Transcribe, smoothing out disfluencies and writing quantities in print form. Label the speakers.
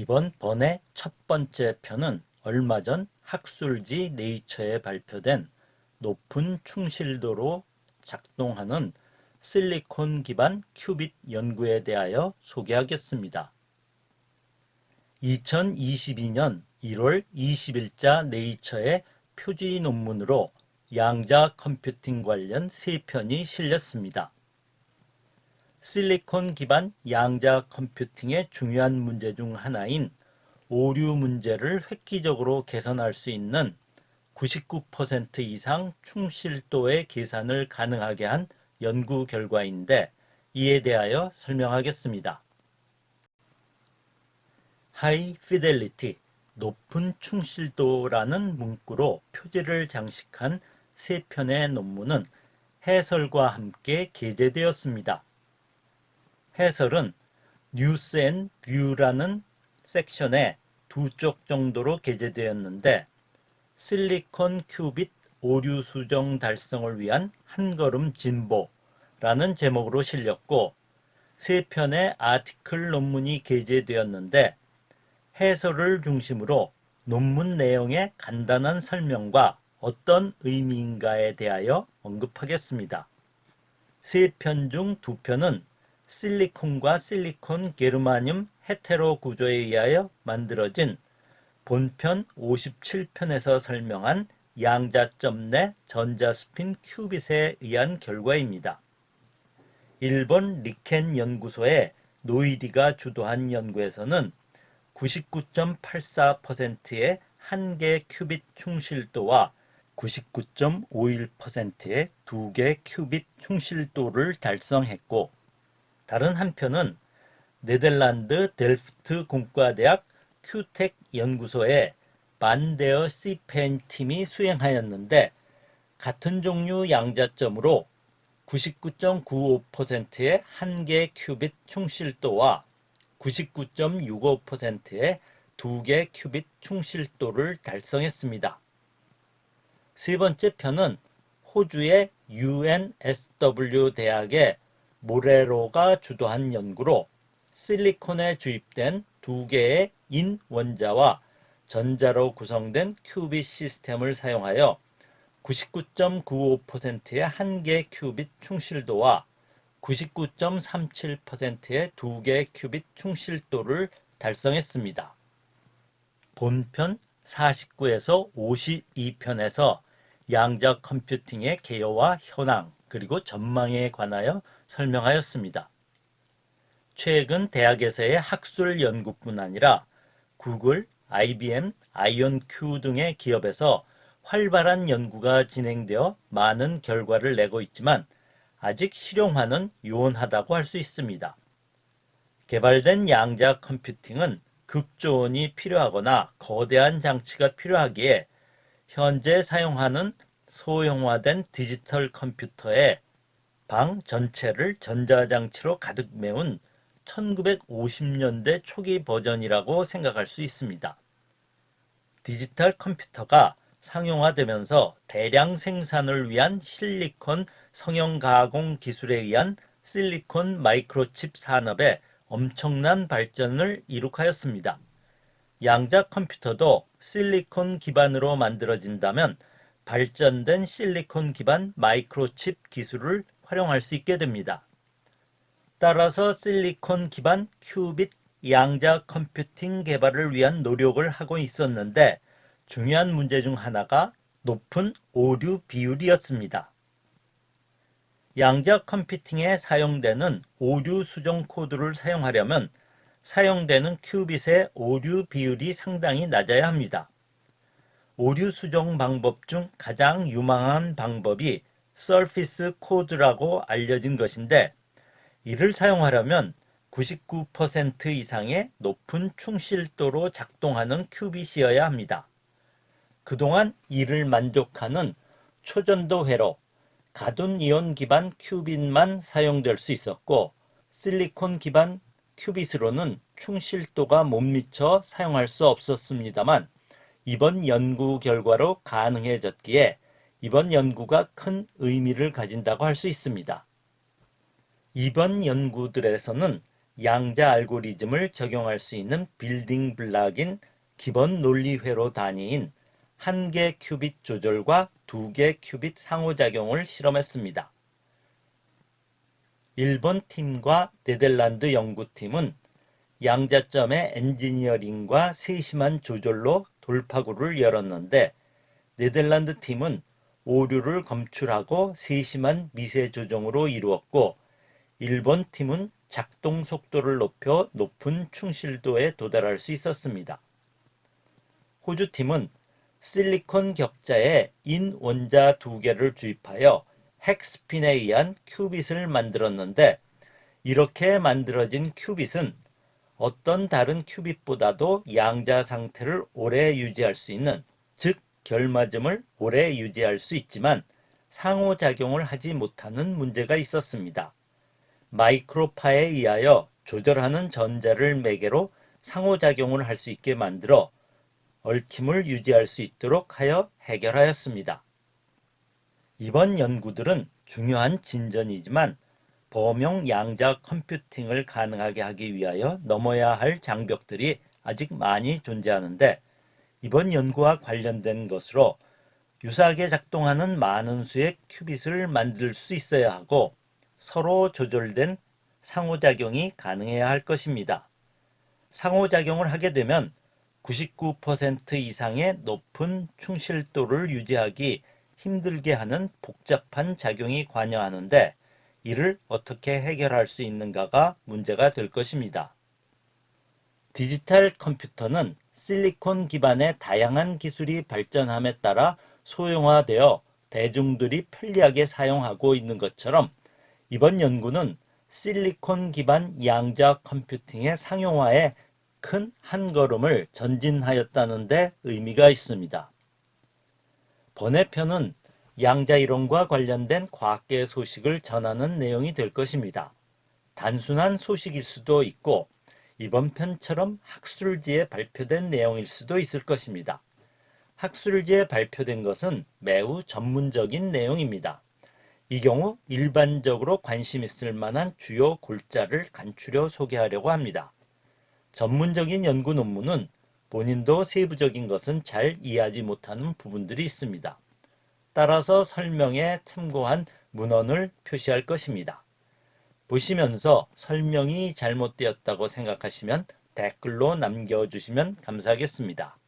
Speaker 1: 이번 번의 첫 번째 편은 얼마 전 학술지 네이처에 발표된 높은 충실도로 작동하는 실리콘 기반 큐빗 연구에 대하여 소개하겠습니다. 2022년 1월 20일자 네이처의 표지 논문으로 양자 컴퓨팅 관련 3편이 실렸습니다. 실리콘 기반 양자 컴퓨팅의 중요한 문제 중 하나인 오류 문제를 획기적으로 개선할 수 있는 99% 이상 충실도의 계산을 가능하게 한 연구 결과인데 이에 대하여 설명하겠습니다. High Fidelity, 높은 충실도라는 문구로 표지를 장식한 3편의 논문은 해설과 함께 게재되었습니다. 해설은 News and View라는 섹션에 2쪽 정도로 게재되었는데 실리콘 큐빗 오류 수정 달성을 위한 한 걸음 진보라는 제목으로 실렸고 3편의 아티클 논문이 게재되었는데 해설을 중심으로 논문 내용의 간단한 설명과 어떤 의미인가에 대하여 언급하겠습니다. 3편 중 2편은 실리콘과 실리콘 게르마늄 헤테로 구조에 의하여 만들어진 본편 57편에서 설명한 양자점 내 전자스핀 큐빗에 의한 결과입니다. 일본 리켄 연구소의 노이리가 주도한 연구에서는 99.84%의 한 개 큐빗 충실도와 99.51%의 두 개 큐빗 충실도를 달성했고 다른 한편은 네덜란드 델프트 공과대학 큐텍 연구소의 반데어 시펜 팀이 수행하였는데 같은 종류 양자점으로 99.95%의 한 개 큐빗 충실도와 99.65%의 두 개 큐빗 충실도를 달성했습니다. 세 번째 편은 호주의 UNSW 대학의 모레로가 주도한 연구로 실리콘에 주입된 두 개의 인 원자와 전자로 구성된 큐빗 시스템을 사용하여 99.95%의 한 개 큐빗 충실도와 99.37%의 두 개 큐빗 충실도를 달성했습니다. 본편 49에서 52편에서 양자 컴퓨팅의 개요와 현황 그리고 전망에 관하여 설명하였습니다. 최근 대학에서의 학술 연구뿐 아니라 구글, IBM, 아이온큐 등의 기업에서 활발한 연구가 진행되어 많은 결과를 내고 있지만 아직 실용화는 요원하다고 할 수 있습니다. 개발된 양자 컴퓨팅은 극조원이 필요하거나 거대한 장치가 필요하기에 현재 사용하는 소형화된 디지털 컴퓨터의 방 전체를 전자장치로 가득 메운 1950년대 초기 버전이라고 생각할 수 있습니다. 디지털 컴퓨터가 상용화되면서 대량 생산을 위한 실리콘 성형 가공 기술에 의한 실리콘 마이크로칩 산업에 엄청난 발전을 이룩하였습니다. 양자 컴퓨터도 실리콘 기반으로 만들어진다면 발전된 실리콘 기반 마이크로칩 기술을 활용할 수 있게 됩니다. 따라서 실리콘 기반 큐빗 양자 컴퓨팅 개발을 위한 노력을 하고 있었는데 중요한 문제 중 하나가 높은 오류 비율이었습니다. 양자 컴퓨팅에 사용되는 오류 수정 코드를 사용하려면 사용되는 큐빗의 오류 비율이 상당히 낮아야 합니다. 오류 수정 방법 중 가장 유망한 방법이 서피스 코드라고 알려진 것인데 이를 사용하려면 99% 이상의 높은 충실도로 작동하는 큐빗이어야 합니다. 그동안 이를 만족하는 초전도 회로, 가둔 이온 기반 큐빗만 사용될 수 있었고 실리콘 기반 큐빗으로는 충실도가 못 미쳐 사용할 수 없었습니다만 이번 연구 결과로 가능해졌기에 이번 연구가 큰 의미를 가진다고 할 수 있습니다. 이번 연구들에서는 양자 알고리즘을 적용할 수 있는 빌딩 블락인 기본 논리회로 단위인 1개 큐빗 조절과 2개 큐빗 상호작용을 실험했습니다. 일본 팀과 네덜란드 연구팀은 양자점의 엔지니어링과 세심한 조절로 돌파구를 열었는데, 네덜란드 팀은 오류를 검출하고 세심한 미세 조정으로 이루었고, 일본 팀은 작동 속도를 높여 높은 충실도에 도달할 수 있었습니다. 호주 팀은 실리콘 격자에 인 원자 2개를 주입하여 핵스핀에 의한 큐빗을 만들었는데, 이렇게 만들어진 큐빗은 어떤 다른 큐빗보다도 양자 상태를 오래 유지할 수 있는, 즉 결맞음을 오래 유지할 수 있지만 상호작용을 하지 못하는 문제가 있었습니다. 마이크로파에 의하여 조절하는 전자를 매개로 상호작용을 할 수 있게 만들어 얽힘을 유지할 수 있도록 하여 해결하였습니다. 이번 연구들은 중요한 진전이지만 범용 양자 컴퓨팅을 가능하게 하기 위하여 넘어야 할 장벽들이 아직 많이 존재하는데, 이번 연구와 관련된 것으로 유사하게 작동하는 많은 수의 큐빗을 만들 수 있어야 하고, 서로 조절된 상호작용이 가능해야 할 것입니다. 상호작용을 하게 되면 99% 이상의 높은 충실도를 유지하기 힘들게 하는 복잡한 작용이 관여하는데, 이를 어떻게 해결할 수 있는가가 문제가 될 것입니다. 디지털 컴퓨터는 실리콘 기반의 다양한 기술이 발전함에 따라 소형화되어 대중들이 편리하게 사용하고 있는 것처럼, 이번 연구는 실리콘 기반 양자 컴퓨팅의 상용화에 큰 한걸음을 전진하였다는 데 의미가 있습니다. 번외편은 양자 이론과 관련된 과학계 소식을 전하는 내용이 될 것입니다. 단순한 소식일 수도 있고, 이번 편처럼 학술지에 발표된 내용일 수도 있을 것입니다. 학술지에 발표된 것은 매우 전문적인 내용입니다. 이 경우 일반적으로 관심 있을 만한 주요 골자를 간추려 소개하려고 합니다. 전문적인 연구 논문은 본인도 세부적인 것은 잘 이해하지 못하는 부분들이 있습니다. 따라서 설명에 참고한 문헌을 표시할 것입니다. 보시면서 설명이 잘못되었다고 생각하시면 댓글로 남겨주시면 감사하겠습니다.